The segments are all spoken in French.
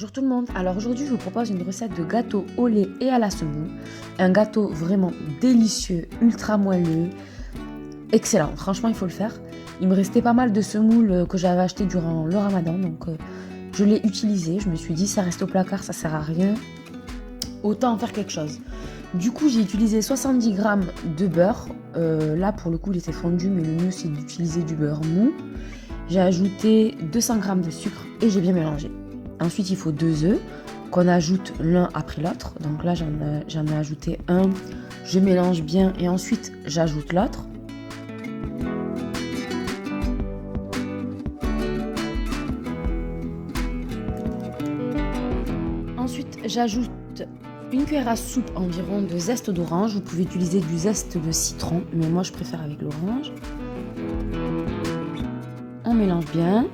Bonjour tout le monde, alors aujourd'hui je vous propose une recette de gâteau au lait et à la semoule. Un gâteau vraiment délicieux, ultra moelleux, excellent, franchement il faut le faire. Il me restait pas mal de semoule que j'avais acheté durant le ramadan, donc je l'ai utilisé. Je me suis dit ça reste au placard, ça sert à rien, autant en faire quelque chose. Du coup j'ai utilisé 70 g de beurre, là pour le coup il était fondu mais le mieux c'est d'utiliser du beurre mou. J'ai ajouté 200 g de sucre et j'ai bien mélangé. Ensuite, il faut 2 œufs qu'on ajoute l'un après l'autre. Donc là, j'en ai ajouté un. Je mélange bien et ensuite, j'ajoute l'autre. Ensuite, j'ajoute une cuillère à soupe environ de zeste d'orange. Vous pouvez utiliser du zeste de citron, mais moi, je préfère avec l'orange. On mélange bien.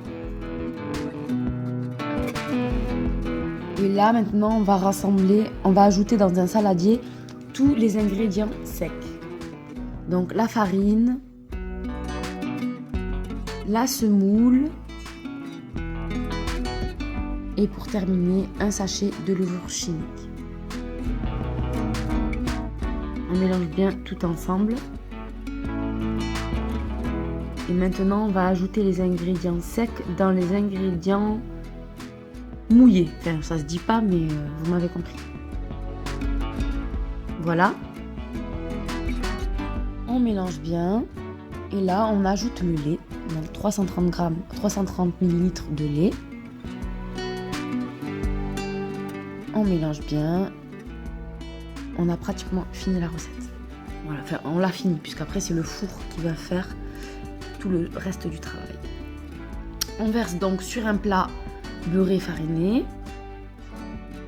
Et là, maintenant, on va rassembler, on va ajouter dans un saladier tous les ingrédients secs. Donc, la farine, la semoule et pour terminer, un sachet de levure chimique. On mélange bien tout ensemble. Et maintenant, on va ajouter les ingrédients secs dans les ingrédients mouillé, enfin ça se dit pas mais vous m'avez compris. Voilà, on mélange bien et là on ajoute le lait, donc 330 ml de lait. On mélange bien, on a pratiquement fini la recette. Voilà, enfin on l'a fini puisqu'après c'est le four qui va faire tout le reste du travail. On verse donc sur un plat beurré fariné.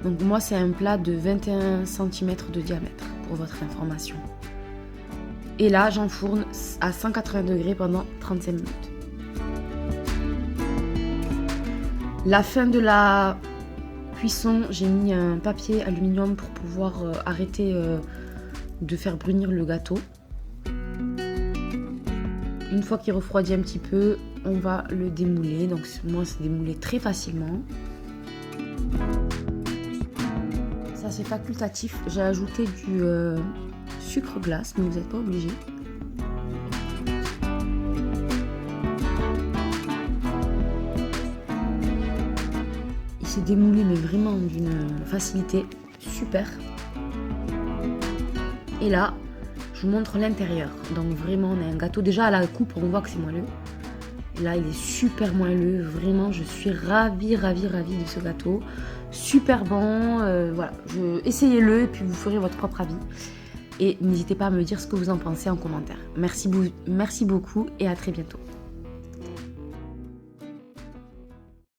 Donc moi c'est un plat de 21 cm de diamètre pour votre information. Et là j'enfourne à 180 degrés pendant 35 minutes. La fin de la cuisson, j'ai mis un papier aluminium pour pouvoir arrêter de faire brunir le gâteau. Une fois qu'il refroidit un petit peu, on va le démouler. Donc moi, c'est démoulé très facilement. Ça, c'est facultatif. J'ai ajouté du sucre glace, mais vous n'êtes pas obligé. Il s'est démoulé, mais vraiment d'une facilité super. Et là, je vous montre l'intérieur. Donc vraiment, on a un gâteau. Déjà, à la coupe, on voit que c'est moelleux. Là, il est super moelleux. Vraiment, je suis ravie de ce gâteau. Super bon. Voilà, essayez-le et puis vous ferez votre propre avis. Et n'hésitez pas à me dire ce que vous en pensez en commentaire. Merci beaucoup et à très bientôt.